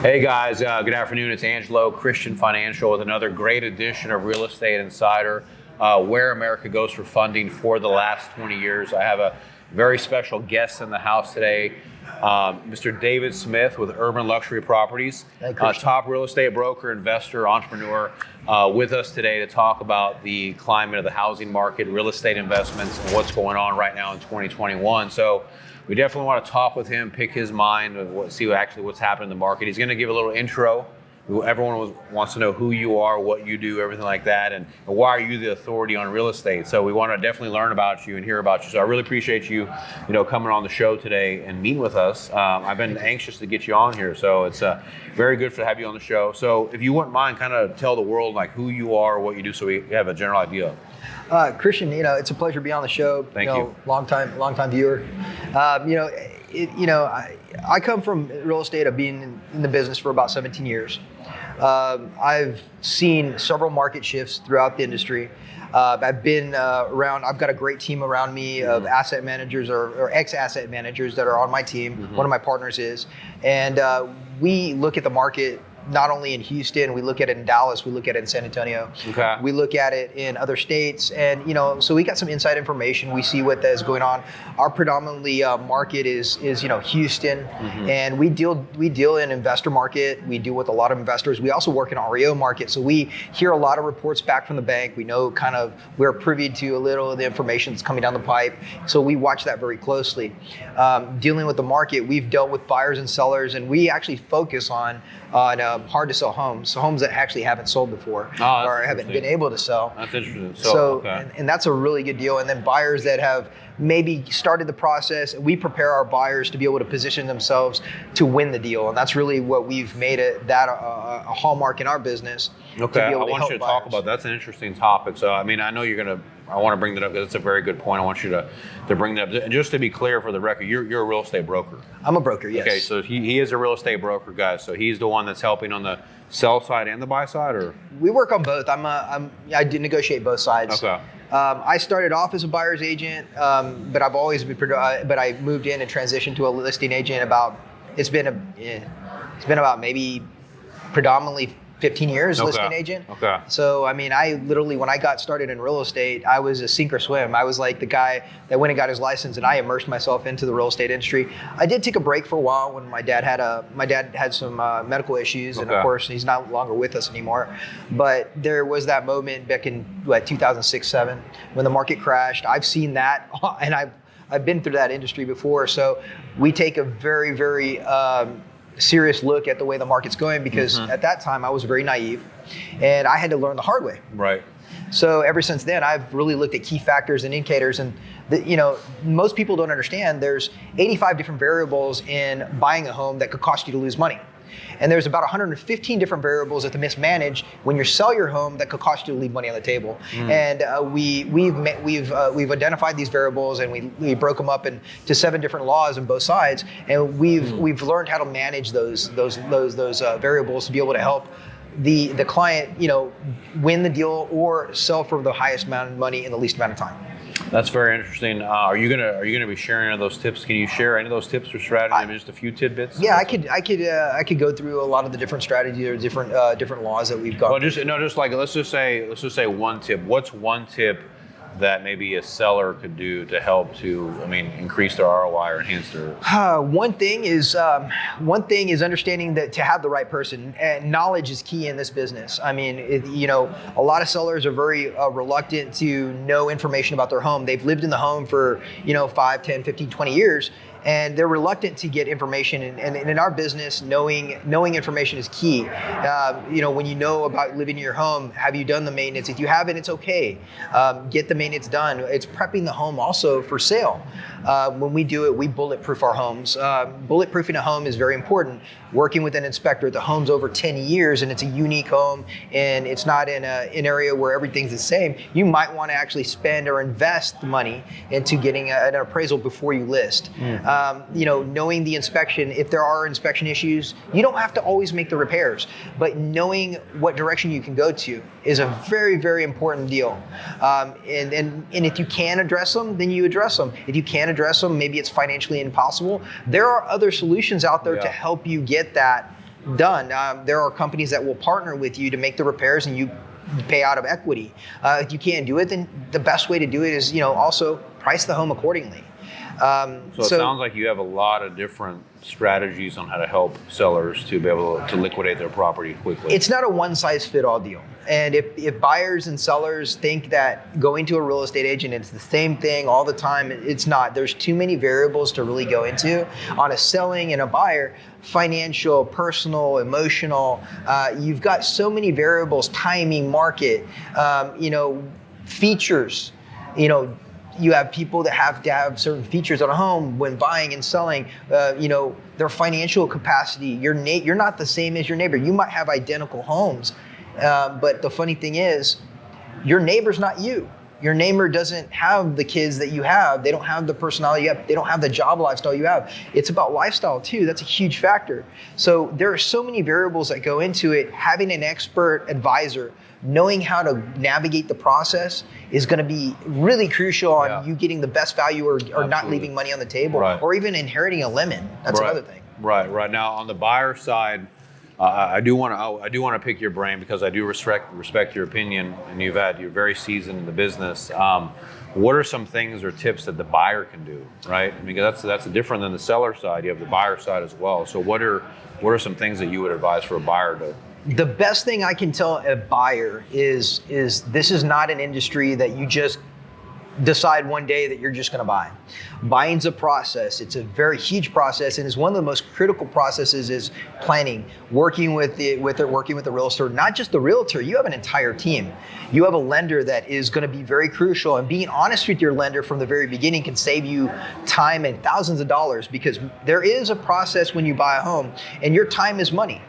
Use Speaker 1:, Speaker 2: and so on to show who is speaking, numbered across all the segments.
Speaker 1: Hey guys, good afternoon. It's Angelo Christian Financial with another great edition of Real Estate Insider, where America goes for funding for the last 20 years. I have a very special guest in the house today, Mr. David Smith with Urban Luxury Properties, top real estate broker, investor, entrepreneur, with us today to talk about the climate of the housing market, real estate investments, and what's going on right now in 2021. So we definitely want to talk with him, pick his mind, see what's happening in the market. He's going to give a little intro. Everyone wants to know who you are, what you do, everything like that, and why are you the authority on real estate. So we want to definitely learn about you and hear about you. So I really appreciate you, coming on the show today and meeting with us. I've been anxious to get you on here, so it's very good to have you on the show. So if you wouldn't mind, kind of tell the world like who you are, what you do, so we have a general idea.
Speaker 2: Christian, it's a pleasure to be on the show.
Speaker 1: Thank you.
Speaker 2: Long time viewer. I come from real estate. I've been in the business for about 17 years. I've seen several market shifts throughout the industry. I've been around. I've got a great team around me of asset managers or ex-asset managers that are on my team. Mm-hmm. One of my partners is, and we look at the market not only in Houston, we look at it in Dallas, we look at it in San Antonio. Okay. We look at it in other states, and so we got some inside information. We see what is going on. Our predominantly market is Houston, mm-hmm. and we deal in investor market. We deal with a lot of investors. We also work in REO market, so we hear a lot of reports back from the bank. We know we're privy to a little of the information that's coming down the pipe, so we watch that very closely. Dealing with the market, we've dealt with buyers and sellers, and we actually focus on hard to sell homes, so homes that actually haven't sold before or haven't been able to sell.
Speaker 1: That's interesting.
Speaker 2: And that's a really good deal. And then buyers that have maybe started the process, we prepare our buyers to be able to position themselves to win the deal. And that's really what we've made it a hallmark in our business.
Speaker 1: Okay, I want you to talk about that's an interesting topic. So, I know I want to bring that up because it's a very good point. I want you to bring that up. And just to be clear for the record, you're a real estate broker.
Speaker 2: I'm a broker, yes.
Speaker 1: Okay, so he is a real estate broker, guys. So he's the one that's helping on the sell side and the buy side, or?
Speaker 2: We work on both. I do negotiate both sides. Okay. I started off as a buyer's agent, but I've always been. But I moved in and transitioned to a listing agent It's been about maybe predominantly 15 years listing agent. Okay. So, I literally, when I got started in real estate, I was a sink or swim. I was like the guy that went and got his license, and I immersed myself into the real estate industry. I did take a break for a while when my dad had some medical issues, and of course, he's no longer with us anymore. But there was that moment back in 2006-07 when the market crashed. I've seen that, and I've been through that industry before. So we take a very, very serious look at the way the market's going, because mm-hmm. at that time I was very naive and I had to learn the hard way.
Speaker 1: Right.
Speaker 2: So ever since then, I've really looked at key factors and indicators, and most people don't understand there's 85 different variables in buying a home that could cost you to lose money. And there's about 115 different variables that to mismanage when you sell your home that could cost you to leave money on the table. Mm. And we've identified these variables, and we broke them up into 7 different laws on both sides. And we've learned how to manage those variables to be able to help the client, win the deal or sell for the highest amount of money in the least amount of time.
Speaker 1: That's very interesting. Are you gonna be sharing any of those tips? Can you share any of those tips or strategies? Just a few tidbits.
Speaker 2: Yeah, I could go through a lot of the different strategies or different laws that we've got.
Speaker 1: Well, let's just say one tip. What's one tip that maybe a seller could do to help to, increase their ROI or enhance their?
Speaker 2: One thing is understanding that to have the right person, and knowledge is key in this business. A lot of sellers are very reluctant to know information about their home. They've lived in the home for 5, 10, 15, 20 years. And they're reluctant to get information, and in our business, knowing information is key. When you know about living in your home, have you done the maintenance? If you haven't, it's okay. Get the maintenance done. It's prepping the home also for sale. When we do it, we bulletproof our homes. Bulletproofing a home is very important. Working with an inspector, the home's over 10 years and it's a unique home, and it's not in an area where everything's the same. You might want to actually spend or invest money into getting an appraisal before you list. Knowing the inspection, if there are inspection issues, you don't have to always make the repairs, but knowing what direction you can go to is a very, very important deal. And if you can address them, then you address them. If you can't address them, maybe it's financially impossible. There are other solutions out there to help you get that done. There are companies that will partner with you to make the repairs, and you pay out of equity. If you can't do it, then the best way to do it is, also price the home accordingly.
Speaker 1: So it sounds like you have a lot of different strategies on how to help sellers to be able to liquidate their property quickly.
Speaker 2: It's not a one-size-fit-all deal. And if buyers and sellers think that going to a real estate agent, it's the same thing all the time, it's not. There's too many variables to really go into. On a selling and a buyer, financial, personal, emotional, you've got so many variables, timing, market, features, you have people that have to have certain features on a home when buying and selling, their financial capacity. You're not the same as your neighbor. You might have identical homes, but the funny thing is, your neighbor's not you. Your neighbor doesn't have the kids that you have. They don't have the personality you have. They don't have the job lifestyle you have. It's about lifestyle too. That's a huge factor. So there are so many variables that go into it. Having an expert advisor, knowing how to navigate the process is going to be really crucial on you getting the best value or not leaving money on the table, or even inheriting a lemon. That's another thing.
Speaker 1: Right. Now on the buyer side, I do want to pick your brain because I do respect your opinion, and you're very seasoned in the business. What are some things or tips that the buyer can do, right? Because that's different than the seller side. You have the buyer side as well. So what are some things that you would advise for a buyer to?
Speaker 2: The best thing I can tell a buyer is this is not an industry that you just decide one day that you're just going to buy. Buying's a process. It's a very huge process, and it's one of the most critical processes is planning, working with the realtor, not just the realtor. You have an entire team. You have a lender that is going to be very crucial, and being honest with your lender from the very beginning can save you time and thousands of dollars, because there is a process when you buy a home, and your time is money.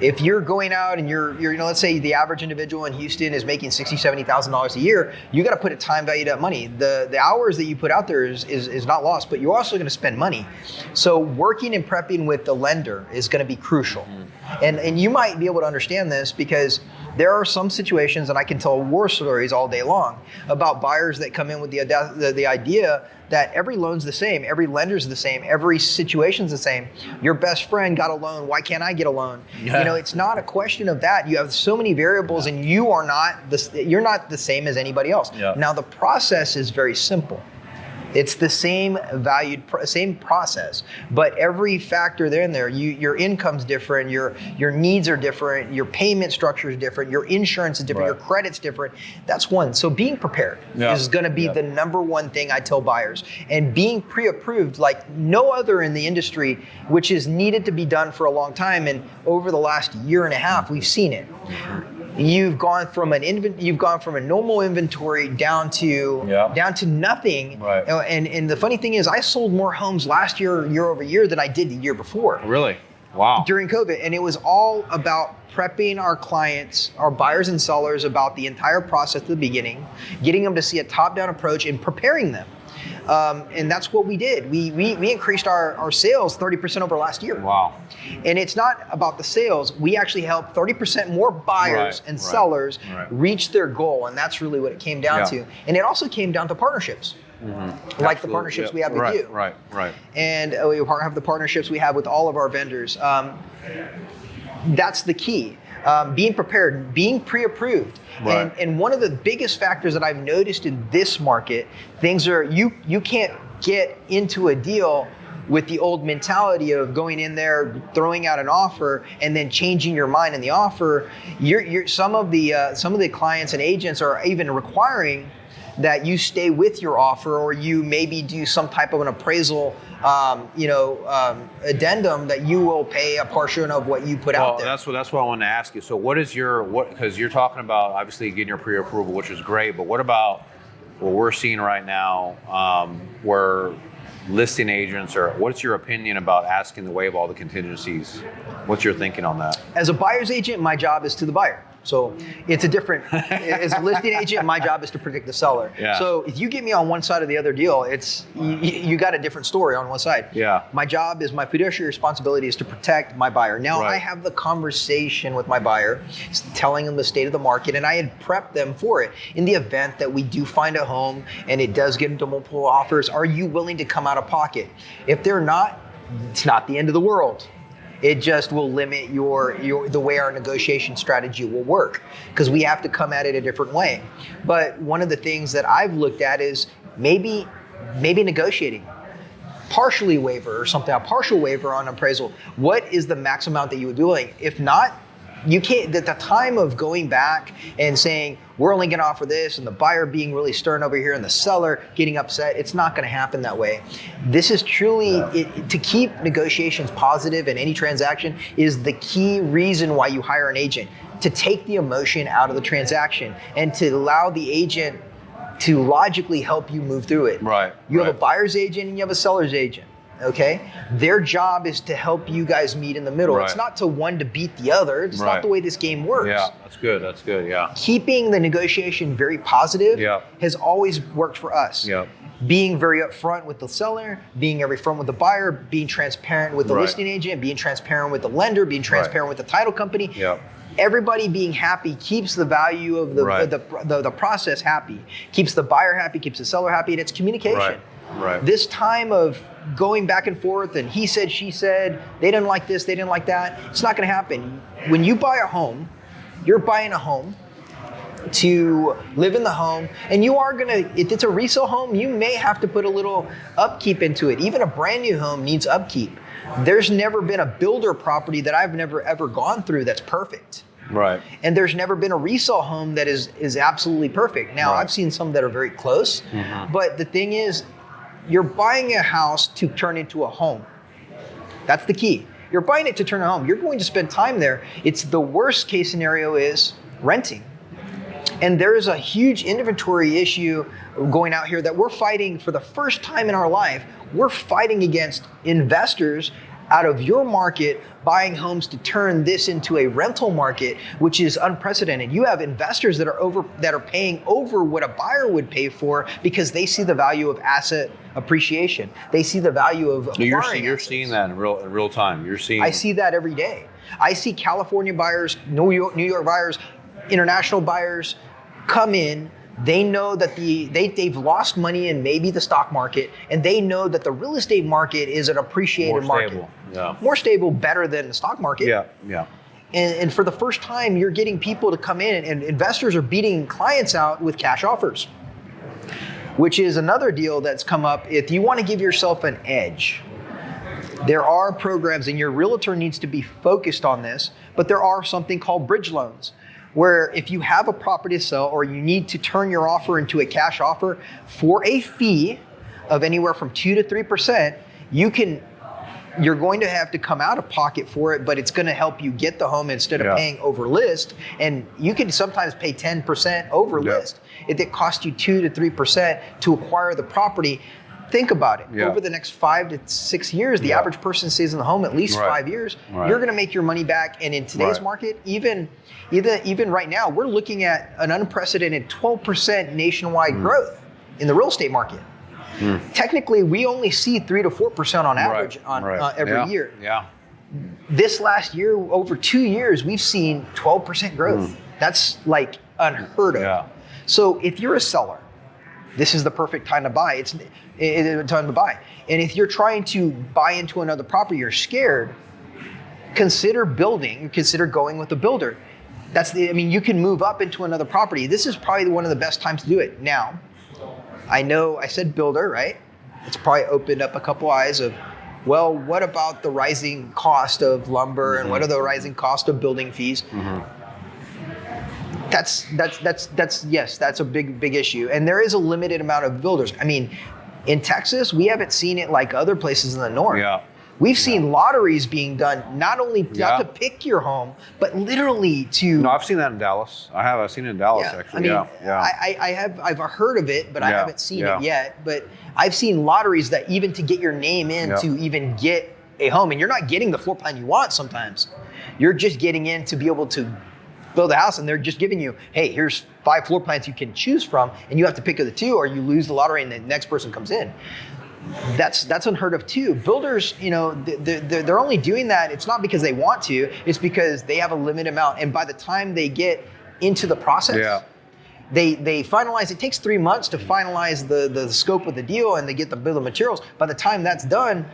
Speaker 2: If you're going out and you're let's say the average individual in Houston is making $60,000, $70,000 a year, you got to put a time value to that money. The hours that you put out there is not lost, but you're also going to spend money. So working and prepping with the lender is going to be crucial. And you might be able to understand this because there are some situations, and I can tell war stories all day long about buyers that come in with the idea that every loan's the same, every lender's the same, every situation's the same. Your best friend got a loan, why can't I get a loan? Yeah. It's not a question of that. You have so many variables, and you're not the same as anybody else. Yeah. Now the process is very simple. It's the same process, but every factor in there, your income's different, your needs are different, your payment structure is different, your insurance is different, your credit's different. That's one. So being prepared is going to be the number one thing I tell buyers, and being pre-approved like no other in the industry, which is needed to be done for a long time. And over the last year and a half, we've seen it. You've gone from a normal inventory down to nothing. Right. And the funny thing is, I sold more homes last year over year than I did the year before.
Speaker 1: Really? Wow.
Speaker 2: During COVID. And it was all about prepping our clients, our buyers and sellers, about the entire process at the beginning, getting them to see a top-down approach and preparing them. And that's what we did. We increased our sales 30% over last year.
Speaker 1: Wow.
Speaker 2: And it's not about the sales. We actually helped 30% more buyers and sellers reach their goal. And that's really what it came down to. And it also came down to partnerships. Mm-hmm. Like the partnerships we have with you. Right. And we have the partnerships we have with all of our vendors. That's the key. Being prepared, being pre-approved. Right. And one of the biggest factors that I've noticed in this market, things are, you can't get into a deal with the old mentality of going in there, throwing out an offer, and then changing your mind in the offer. Some of the clients and agents are even requiring that you stay with your offer, or you maybe do some type of an appraisal addendum that you will pay a portion of what you put out there.
Speaker 1: That's what I wanted to ask you. So because you're talking about obviously getting your pre-approval, which is great, but what about what we're seeing right now where listing agents, or what's your opinion about asking to waive all the contingencies? What's your thinking on that?
Speaker 2: As a buyer's agent, my job is to the buyer. So it's as a listing agent, my job is to predict the seller. Yeah. So if you get me on one side or the other deal, you got a different story on one side. Yeah. My job is, my fiduciary responsibility is to protect my buyer. Now I have the conversation with my buyer, telling them the state of the market, and I had prepped them for it. In the event that we do find a home and it does get into multiple offers, are you willing to come out of pocket? If they're not, it's not the end of the world. It just will limit the way our negotiation strategy will work, because we have to come at it a different way. But one of the things that I've looked at is maybe negotiating. Partially waiver or something, a partial waiver on appraisal. What is the max amount that you would do? If not, you can't, at the time of going back and saying, we're only going to offer this, and the buyer being really stern over here and the seller getting upset, it's not going to happen that way. This is truly, to keep negotiations positive in any transaction is the key reason why you hire an agent, to take the emotion out of the transaction and to allow the agent to logically help you move through it.
Speaker 1: Right.
Speaker 2: You have a buyer's agent and you have a seller's agent. Okay, their job is to help you guys meet in the middle. It's not to one to beat the other. It's not the way this game works.
Speaker 1: Yeah, that's good. That's good. Yeah.
Speaker 2: Keeping the negotiation very positive has always worked for us.
Speaker 1: Yeah.
Speaker 2: Being very upfront with the seller, being very upfront with the buyer, being transparent with the listing agent, being transparent with the lender, being transparent with the title company.
Speaker 1: Yeah.
Speaker 2: Everybody being happy keeps the value of the process happy, keeps the buyer happy, keeps the seller happy, and it's communication.
Speaker 1: Right.
Speaker 2: This time of going back and forth and he said, she said, they didn't like this, they didn't like that, it's not going to happen. When you buy a home, you're buying a home to live in the home, and you are going to, if it's a resale home, you may have to put a little upkeep into it. Even a brand new home needs upkeep. There's never been a builder property that I've never ever gone through that's perfect.
Speaker 1: Right.
Speaker 2: And there's never been a resale home that is absolutely perfect. Now, I've seen some that are very close, but the thing is, you're buying a house to turn into a home. That's the key. You're buying it to turn a home. You're going to spend time there. It's the worst case scenario is renting. And there is a huge inventory issue going out here that we're fighting for the first time in our life. We're fighting against investors out of your market buying homes to turn this into a rental market, which is unprecedented. You have investors that are paying over what a buyer would pay for because they see the value of asset appreciation. They see the value of acquiring
Speaker 1: You're seeing that in real time.
Speaker 2: I see that every day. I see California buyers, New York buyers, international buyers come in. They know that they've lost money in maybe the stock market, and they know that the real estate market is an appreciated market. More stable, better than the stock market.
Speaker 1: Yeah.
Speaker 2: And for the first time, you're getting people to come in, and investors are beating clients out with cash offers, which is another deal that's come up. If you want to give yourself an edge, there are programs, and your realtor needs to be focused on this, but there are something called bridge loans, where if you have a property to sell or you need to turn your offer into a cash offer for a fee of anywhere from 2 to 3%, you're going to have to come out of pocket for it, but it's going to help you get the home instead of paying over list. And you can sometimes pay 10% over list. If it costs you 2 to 3% to acquire the property, think about it. Over the next 5 to 6 years, the average person stays in the home at least 5 years. You're going to make your money back. And in today's market, even right now, we're looking at an unprecedented 12% nationwide growth in the real estate market. Technically, we only see 3 to 4% on average every year. This last year, over 2 years, we've seen 12% growth. That's like unheard of. So if you're a seller, this is the perfect time to buy. It's time to buy. And if you're trying to buy into another property, you're scared, consider going with a builder. You can move up into another property. This is probably one of the best times to do it. Now, I know I said builder, right? It's probably opened up a couple eyes of, well, what about the rising cost of lumber and what are the rising cost of building fees? That's a big issue. And there is a limited amount of builders. In Texas, we haven't seen it like other places in the north. We've seen lotteries being done, not only not to pick your home, but literally to.
Speaker 1: No, I've seen that in Dallas. I've seen it in Dallas actually.
Speaker 2: I've heard of it, but I haven't seen it yet. But I've seen lotteries that even to get your name in to even get a home, and you're not getting the floor plan you want sometimes. You're just getting in to be able to build a house, and they're just giving you, hey, here's 5 floor plans you can choose from, and you have to pick of the 2, or you lose the lottery and the next person comes in. That's unheard of too. Builders, they're only doing that. It's not because they want to. It's because they have a limited amount. And by the time they get into the process, they finalize. It takes 3 months to finalize the scope of the deal, and they get the bill of materials. By the time that's done,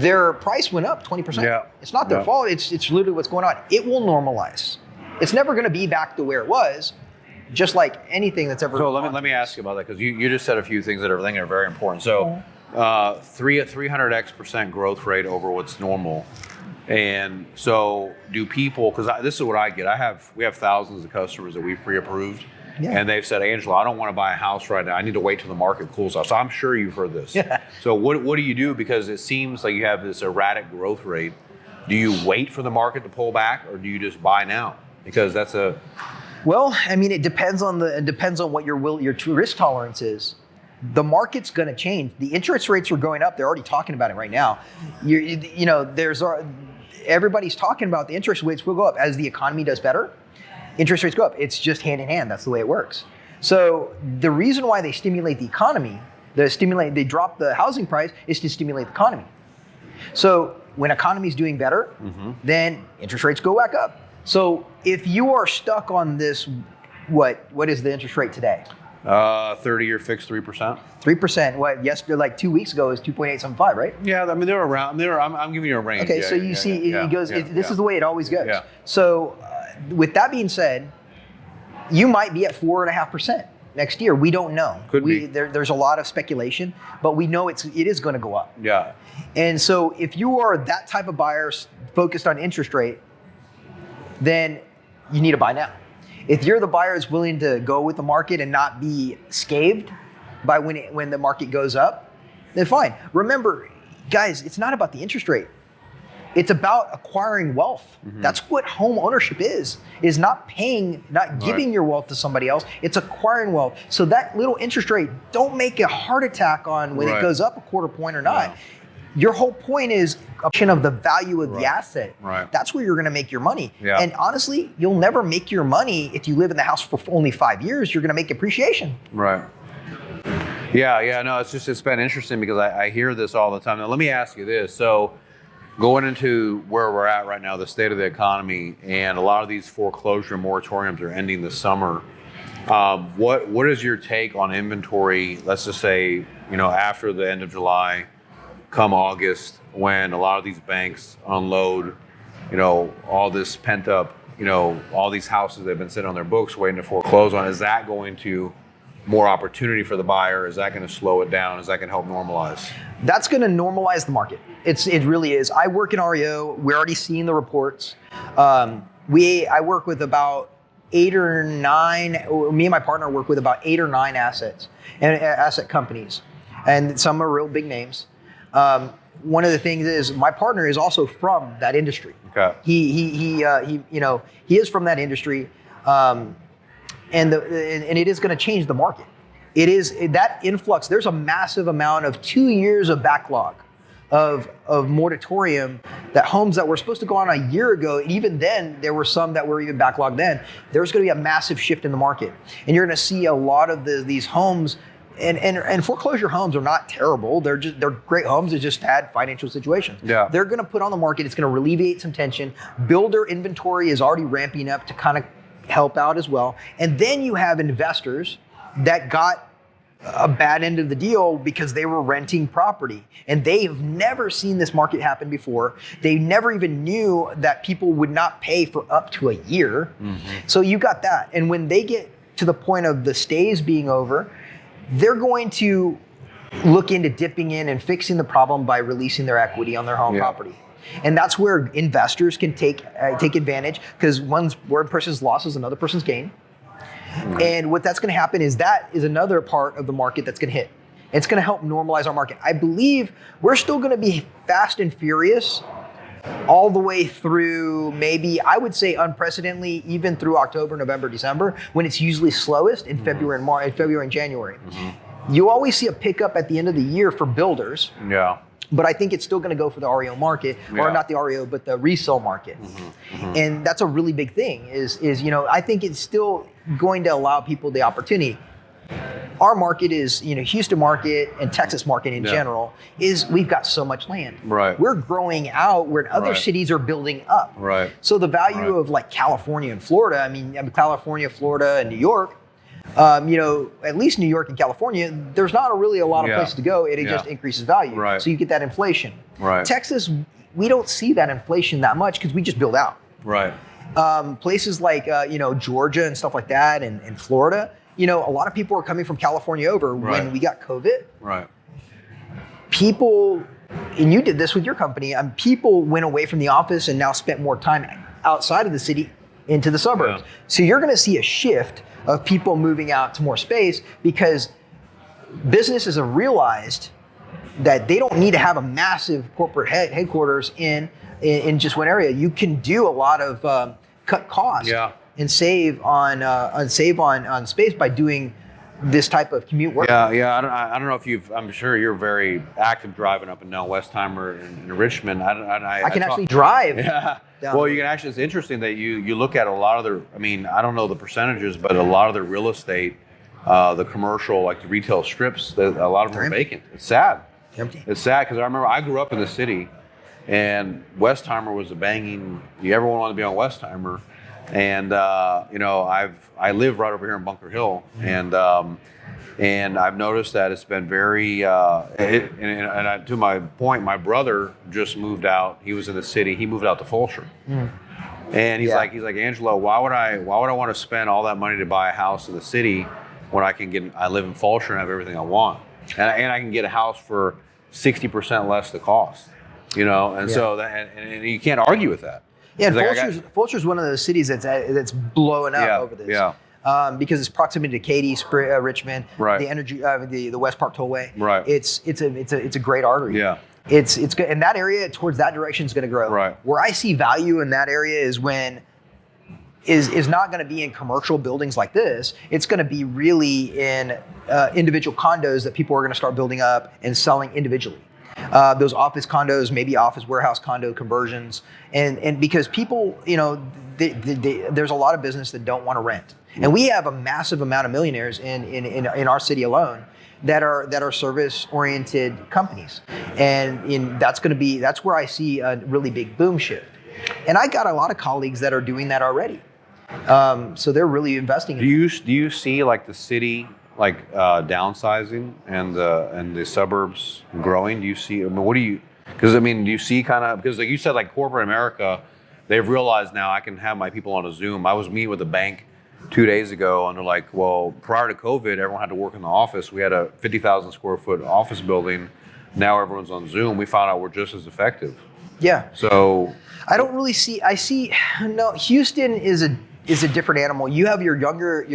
Speaker 2: their price went up 20%.
Speaker 1: Yeah.
Speaker 2: It's not their fault. It's literally what's going on. It will normalize. It's never going to be back to where it was, just like anything that's ever.
Speaker 1: So let me ask you about that, because you just said a few things that I think are very important. So 300x% growth rate over what's normal. And so do people, because this is what I get. We have thousands of customers that we've pre-approved. Yeah. And they've said, Angelo, I don't want to buy a house right now. I need to wait till the market cools off. So I'm sure you've heard this. Yeah. So what do you do? Because it seems like you have this erratic growth rate. Do you wait for the market to pull back, or do you just buy now? Because that's
Speaker 2: Well, I mean, it depends on what your risk tolerance is. The market's going to change. The interest rates are going up. They're already talking about it right now. Everybody's talking about the interest rates will go up as the economy does better. Interest rates go up. It's just hand in hand. That's the way it works. So the reason why they stimulate the economy, they drop the housing price, is to stimulate the economy. So when economy is doing better, then interest rates go back up. So if you are stuck on this, what is the interest rate today?
Speaker 1: 30-year fixed 3%.
Speaker 2: 3%. What? Yesterday, like 2 weeks ago, is 2.875, right?
Speaker 1: Yeah, I mean they're around. I'm giving you a range.
Speaker 2: Okay, so you see, it goes. This is the way it always goes. Yeah. So, with that being said, you might be at 4.5% next year. We don't know.
Speaker 1: Could be.
Speaker 2: There's a lot of speculation, but we know it is going to go up.
Speaker 1: Yeah.
Speaker 2: And so, if you are that type of buyer focused on interest rate, then you need to buy now. If you're the buyer that's willing to go with the market and not be scathed by when the market goes up, then fine. Remember, guys, it's not about the interest rate. It's about acquiring wealth. That's what home ownership is not giving your wealth to somebody else. It's acquiring wealth. So that little interest rate, don't make a heart attack on when it goes up a quarter point or not. Your whole point is of the value of the asset.
Speaker 1: Right.
Speaker 2: That's where you're going to make your money.
Speaker 1: Yeah.
Speaker 2: And honestly, you'll never make your money if you live in the house for only 5 years. You're going to make appreciation.
Speaker 1: Right. Yeah. No, it's been interesting because I hear this all the time. Now, let me ask you this. So going into where we're at right now, the state of the economy, and a lot of these foreclosure moratoriums are ending this summer. What is your take on inventory? Let's just say, after the end of July, come August, when a lot of these banks unload, all this pent up, all these houses that have been sitting on their books waiting to foreclose on. Is that going to more opportunity for the buyer? Is that going to slow it down? Is that going to help normalize?
Speaker 2: That's going to normalize the market. It really is. I work in REO. We're already seeing the reports. I work with about 8 or 9. Me and my partner work with about 8 or 9 assets and asset companies, and some are real big names. One of the things is my partner is also from that industry.
Speaker 1: Okay.
Speaker 2: He is from that industry, and it is going to change the market. It is that influx. There's a massive amount of 2 years of backlog of moratorium, that homes that were supposed to go on a year ago, and even then there were some that were even backlogged then. There's going to be a massive shift in the market, and you're going to see a lot of these homes. And foreclosure homes are not terrible. They're great homes that just had financial situations.
Speaker 1: Yeah.
Speaker 2: They're going to put on the market. It's going to alleviate some tension. Builder inventory is already ramping up to kind of help out as well. And then you have investors that got a bad end of the deal because they were renting property, and they have never seen this market happen before. They never even knew that people would not pay for up to a year. So you got that. And when they get to the point of the stays being over, they're going to look into dipping in and fixing the problem by releasing their equity on their home property. And that's where investors can take advantage, because one person's loss is another person's gain. And what that's going to happen is that is another part of the market that's going to hit. It's going to help normalize our market. I believe we're still going to be fast and furious all the way through, maybe I would say unprecedentedly, even through October, November, December, when it's usually slowest in February and January. You always see a pickup at the end of the year for builders.
Speaker 1: Yeah.
Speaker 2: But I think it's still going to go for the REO market, or not the REO, but the resale market. And that's a really big thing is I think it's still going to allow people the opportunity. Our market is, Houston market and Texas market in general, is we've got so much land.
Speaker 1: Right.
Speaker 2: We're growing out where other cities are building up.
Speaker 1: Right.
Speaker 2: So the value of like California and Florida, I mean California, Florida, and New York, at least New York and California, there's not really a lot of places to go. It just increases value.
Speaker 1: Right.
Speaker 2: So you get that inflation.
Speaker 1: Right.
Speaker 2: Texas, we don't see that inflation that much because we just build out.
Speaker 1: Right.
Speaker 2: Places like Georgia and stuff like that, and Florida, a lot of people are coming from California over when we got COVID.
Speaker 1: Right.
Speaker 2: People, and you did this with your company, people went away from the office and now spent more time outside of the city into the suburbs.
Speaker 1: Yeah.
Speaker 2: So you're going to see a shift of people moving out to more space because businesses have realized that they don't need to have a massive corporate headquarters in just one area. You can do a lot of cut costs and save on space by doing this type of commute work.
Speaker 1: Yeah. I don't know if I'm sure you're very active driving up and down Westheimer and Richmond.
Speaker 2: I can actually drive.
Speaker 1: Yeah. Well, you can actually. It's interesting that you look at a lot of their. I mean, I don't know the percentages, but a lot of their real estate, the commercial, like the retail strips, a lot of them are vacant. It's sad.
Speaker 2: Empty.
Speaker 1: It's sad because I remember I grew up in the city, and Westheimer was a banging. Everyone wanted to be on Westheimer, and I live right over here in Bunker Hill, and I've noticed that it's been very. To my point, my brother just moved out. He was in the city. He moved out to Fulshire, and he's like Angelo, why would I want to spend all that money to buy a house in the city when I live in Fulshire and have everything I want, and I can get a house for 60% less the cost, so that and you can't argue with that.
Speaker 2: Yeah, and Fulshire's one of those cities that's blowing up over this. Yeah. Because it's proximity to Katy, Richmond, the energy, the West Park Tollway.
Speaker 1: Right.
Speaker 2: It's a great artery.
Speaker 1: Yeah.
Speaker 2: It's good, and that area towards that direction is going to grow.
Speaker 1: Right.
Speaker 2: Where I see value in that area is is not going to be in commercial buildings like this. It's going to be really in individual condos that people are going to start building up and selling individually. Those office condos, maybe office warehouse condo conversions, and because people, there's a lot of business that don't want to rent, and we have a massive amount of millionaires in our city alone that are service oriented companies, and that's where I see a really big boom shift, and I got a lot of colleagues that are doing that already, so they're really investing.
Speaker 1: Do you see like the city? Downsizing and the suburbs growing? Do you see? Do you see because like you said, like corporate America, they've realized now I can have my people on a Zoom. I was meeting with a bank 2 days ago, and they're like, well, prior to COVID, everyone had to work in the office. We had a 50,000 square foot office building. Now everyone's on Zoom. We found out we're just as effective.
Speaker 2: Yeah.
Speaker 1: So
Speaker 2: I don't really see. Houston is a different animal. You have your younger,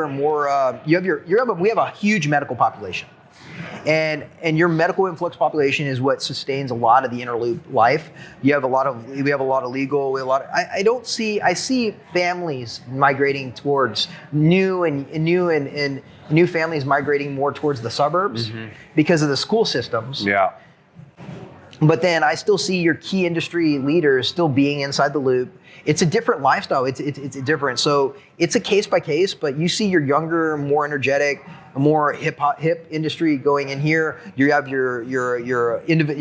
Speaker 2: more. We have a huge medical population, and your medical influx population is what sustains a lot of the inner loop life. We have a lot of legal. I see families migrating towards new families migrating more towards the suburbs because of the school systems.
Speaker 1: Yeah.
Speaker 2: But then I still see your key industry leaders still being inside the loop. It's a different lifestyle. It's different. So it's a case by case, but you see your younger, more energetic, more hip industry going in here. You have your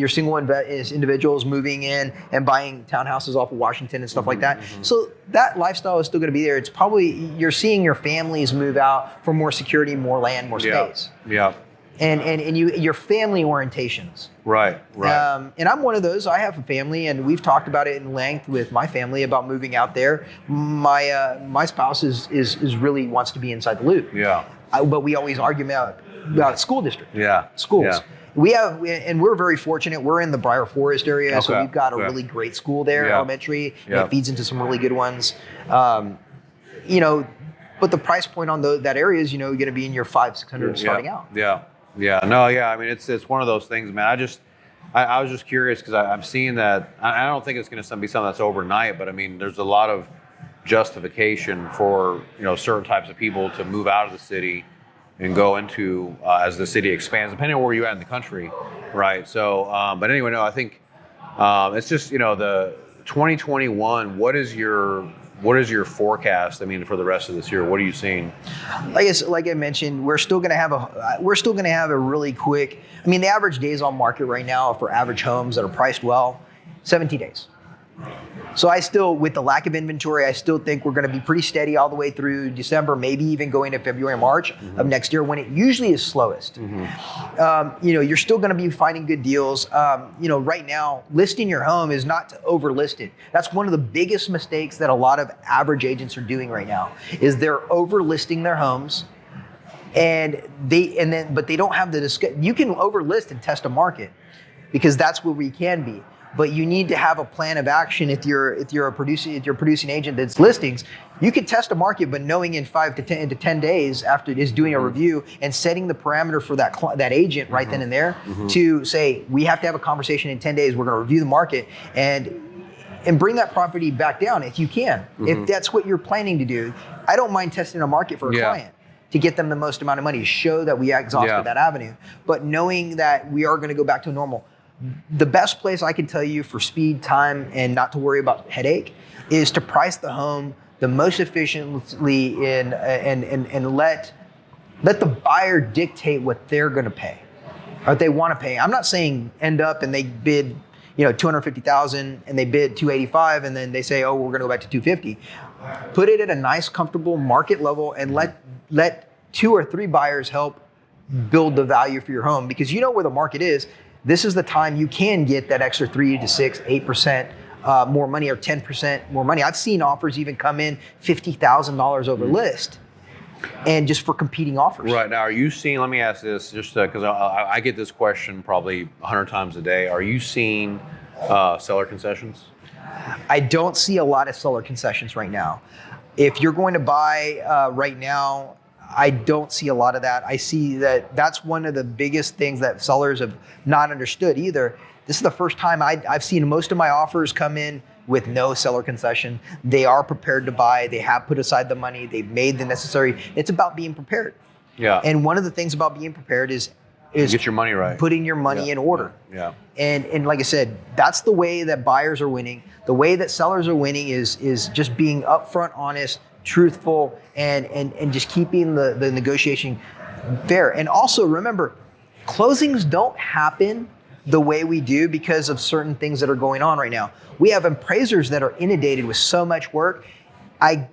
Speaker 2: single individuals moving in and buying townhouses off of Washington and stuff like that. So that lifestyle is still going to be there. It's probably you're seeing your families move out for more security, more land, more space.
Speaker 1: Yeah.
Speaker 2: And your family orientations.
Speaker 1: Right.
Speaker 2: And I'm one of those. I have a family, and we've talked about it in length with my family about moving out there. My spouse is really wants to be inside the loop.
Speaker 1: Yeah.
Speaker 2: But we always argue about school district.
Speaker 1: Yeah.
Speaker 2: Schools. Yeah. We're very fortunate. We're in the Briar Forest area, so we've got a really great school there, elementary. And it feeds into some really good ones. But the price point on that area is, you're going to be in your $500-600 starting out.
Speaker 1: Yeah. No. Yeah. I mean, it's one of those things, man. I was just curious because I'm seeing that. I don't think it's going to be something that's overnight, but I mean, there's a lot of justification for certain types of people to move out of the city and go into as the city expands, depending on where you're at in the country, right? So, but anyway, no, I think it's just the 2021. What is your forecast? I mean, for the rest of this year, what are you seeing?
Speaker 2: Like I mentioned, we're still going to have a really quick. I mean, the average days on market right now for average homes that are priced well, 17 days. So I still, with the lack of inventory, I still think we're going to be pretty steady all the way through December, maybe even going to February, March of next year when it usually is slowest. You're still going to be finding good deals. Right now, listing your home is not to overlist it. That's one of the biggest mistakes that a lot of average agents are doing right now, is they're overlisting their homes. But they don't have the discussion. You can overlist and test a market, because that's where we can be. But you need to have a plan of action. If you're a producing agent that's listings, you can test a market, but knowing in 5 to 10 days after is doing a review and setting the parameter for that agent right then and there to say, we have to have a conversation in 10 days. We're going to review the market and bring that property back down if you can. If that's what you're planning to do, I don't mind testing a market for a client to get them the most amount of money, to show that we exhausted that avenue. But knowing that we are going to go back to normal. The best place I can tell you for speed, time, and not to worry about headache is to price the home the most efficiently and let the buyer dictate what they're going to pay or what they want to pay. I'm not saying end up and they bid $250,000 and they bid $285 and then they say, oh, we're going to go back to $250. Put it at a nice, comfortable market level and let 2 or 3 buyers help build the value for your home, because you know where the market is. This is the time you can get that extra 3 to 6, 8% more money, or 10% more money. I've seen offers even come in $50,000 over list, and just for competing offers.
Speaker 1: Right. Now, are you seeing, let me ask this, just because I get this question probably 100 times a day. Are you seeing seller concessions?
Speaker 2: I don't see a lot of seller concessions right now. If you're going to buy right now, I don't see a lot of that. I see that's one of the biggest things that sellers have not understood either. This is the first time I've seen most of my offers come in with no seller concession. They are prepared to buy. They have put aside the money. They've made the necessary. It's about being prepared. Yeah. And one of the things about being prepared is
Speaker 1: get your money right.
Speaker 2: Putting your money in order.
Speaker 1: Yeah.
Speaker 2: And like I said, that's the way that buyers are winning. The way that sellers are winning is just being upfront, honest, truthful, and just keeping the negotiation fair. And also remember, closings don't happen the way we do because of certain things that are going on right now. We have appraisers that are inundated with so much work. I've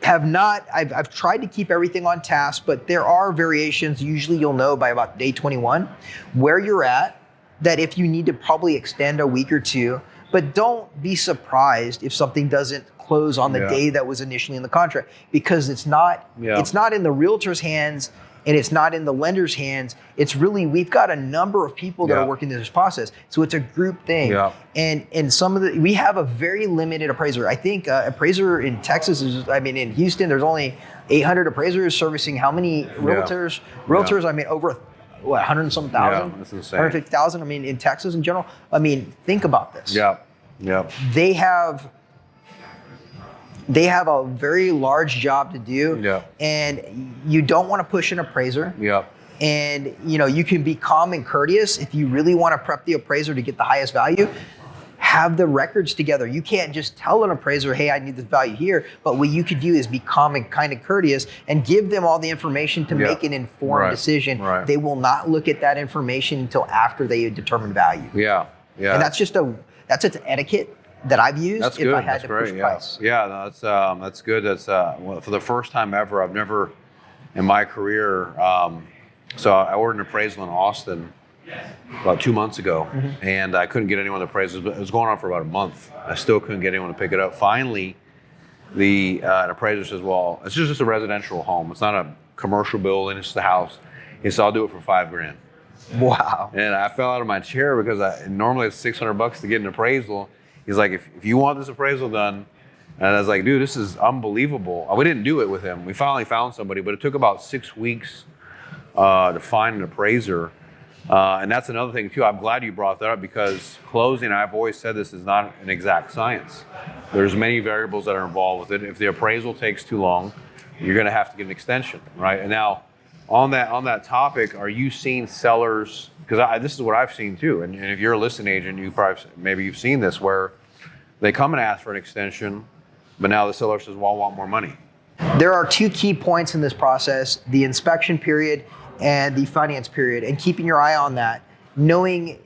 Speaker 2: tried to keep everything on task, but there are variations. Usually you'll know by about day 21 where you're at, that if you need to probably extend a week or two, but don't be surprised if something doesn't close on the day that was initially in the contract, because it's not in the realtor's hands and it's not in the lender's hands. It's really, we've got a number of people that are working this process. So it's a group thing. Yeah. And we have a very limited appraiser. I think appraiser in Texas in Houston, there's only 800 appraisers servicing how many realtors? Realtors, over 100 and some thousand?
Speaker 1: Yeah, that's insane.
Speaker 2: 150,000, in Texas in general. Think about this.
Speaker 1: Yeah, yeah.
Speaker 2: They have a very large job to do, and you don't want to push an appraiser. Yeah. And you can be calm and courteous if you really want to prep the appraiser to get the highest value. Have the records together. You can't just tell an appraiser, hey, I need this value here. But what you could do is be calm and kind of courteous and give them all the information to make an informed decision. Right. They will not look at that information until after they determine value. Yeah, yeah. And that's an etiquette that I've used. That's if I had to push price.
Speaker 1: Yeah, that's good. That's for the first time ever. I've never in my career. So I ordered an appraisal in Austin about 2 months ago, and I couldn't get anyone to appraise it. It was going on for about a month. I still couldn't get anyone to pick it up. Finally, an appraiser says, "Well, it's just a residential home. It's not a commercial building. It's the house." He said, "I'll do it for $5,000."
Speaker 2: Wow!
Speaker 1: And I fell out of my chair because normally it's $600 to get an appraisal. He's like, if you want this appraisal done, and I was like, dude, this is unbelievable. We didn't do it with him. We finally found somebody, but it took about 6 weeks to find an appraiser. And that's another thing too. I'm glad you brought that up, because closing, I've always said, this is not an exact science. There's many variables that are involved with it. If the appraisal takes too long, you're going to have to get an extension, right? And now, on that topic, are you seeing sellers? Because this is what I've seen too. And if you're a listing agent, maybe you've seen this, where they come and ask for an extension, but now the seller says, "Well, I want more money."
Speaker 2: There are 2 key points in this process: the inspection period and the finance period, and keeping your eye on that, knowing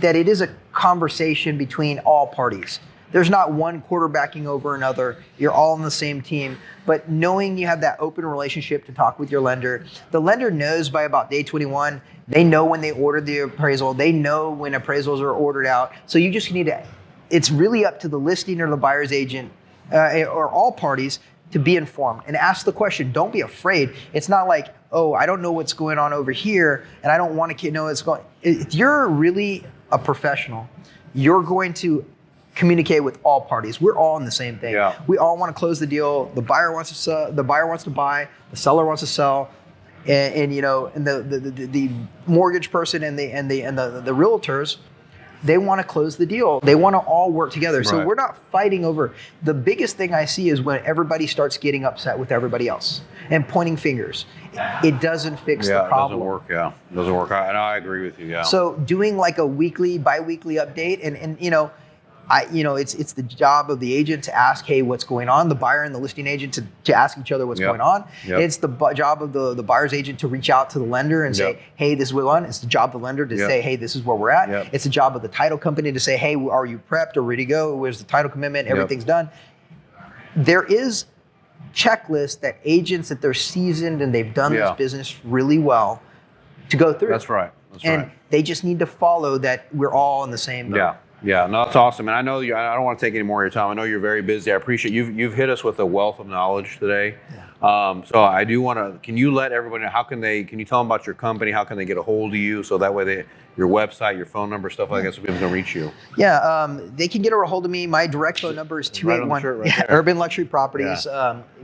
Speaker 2: that it is a conversation between all parties. There's not one quarterbacking over another. You're all on the same team. But knowing you have that open relationship to talk with your lender, the lender knows by about day 21, they know when they ordered the appraisal, they know when appraisals are ordered out. So you just need to, it's really up to the listing or the buyer's agent or all parties to be informed and ask the question. Don't be afraid. It's not like, oh, I don't know what's going on over here and I don't want to know what's going on. If you're really a professional, you're going to communicate with all parties. We're all in the same thing.
Speaker 1: Yeah.
Speaker 2: We all want to close the deal. The buyer wants to sell, the buyer wants to buy, the seller wants to sell, and the mortgage person and the realtors, they want to close the deal. They want to all work together. So we're not fighting over. The biggest thing I see is when everybody starts getting upset with everybody else and pointing fingers. It doesn't fix the problem.
Speaker 1: It doesn't work. Yeah, it doesn't work. And I agree with you. Yeah.
Speaker 2: So doing like a bi-weekly update, and it's the job of the agent to ask, hey, what's going on? The buyer and the listing agent to ask each other what's going on. Yep. It's the job of the buyer's agent to reach out to the lender and say, hey, this is what's going on. It's the job of the lender to say, hey, this is where we're at. It's the job of the title company to say, hey, are you prepped or ready to go? Where's the title commitment? Everything's done. There is checklists that agents that they're seasoned and they've done this business really well to go through.
Speaker 1: That's right.
Speaker 2: And they just need to follow that we're all in the same boat.
Speaker 1: Yeah, no, that's awesome. And I know I don't want to take any more of your time. I know you're very busy. I appreciate you've hit us with a wealth of knowledge today. So I do want to, can you let everybody know, can you tell them about your company? How can they get a hold of you? So that way your website, your phone number, stuff like that, so people can reach you.
Speaker 2: Yeah, they can get a hold of me. My direct phone number is 281 Urban Luxury Properties.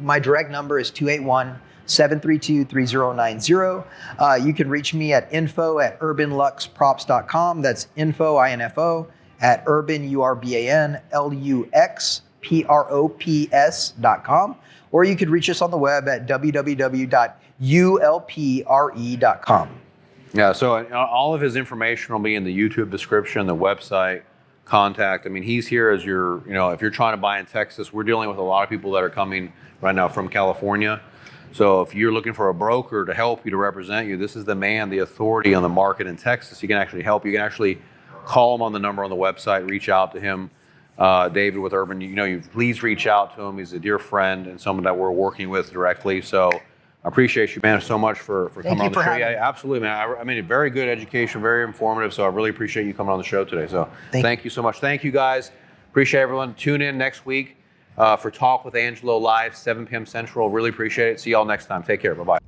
Speaker 2: My direct number is 281-732-3090. You can reach me at info@urbanluxprops.com. That's info, INFO, at urban, URBANLUXPROPS.com. Or you could reach us on the web at www.ulpre.com.
Speaker 1: Yeah, so all of his information will be in the YouTube description, the website, contact. I mean, he's here as if you're trying to buy in Texas. We're dealing with a lot of people that are coming right now from California. So if you're looking for a broker to help you, to represent you, this is the man, the authority on the market in Texas. He can actually help you. You can actually call him on the number on the website, reach out to him. David with Urban, please reach out to him. He's a dear friend and someone that we're working with directly. So I appreciate you, man, so much for coming on the show. Yeah, absolutely, man. I mean, very good education, very informative. So I really appreciate you coming on the show today. So thank you so much. Thank you, guys. Appreciate everyone. Tune in next week for Talk with Angelo live, 7 p.m. Central. Really appreciate it. See y'all next time. Take care. Bye-bye.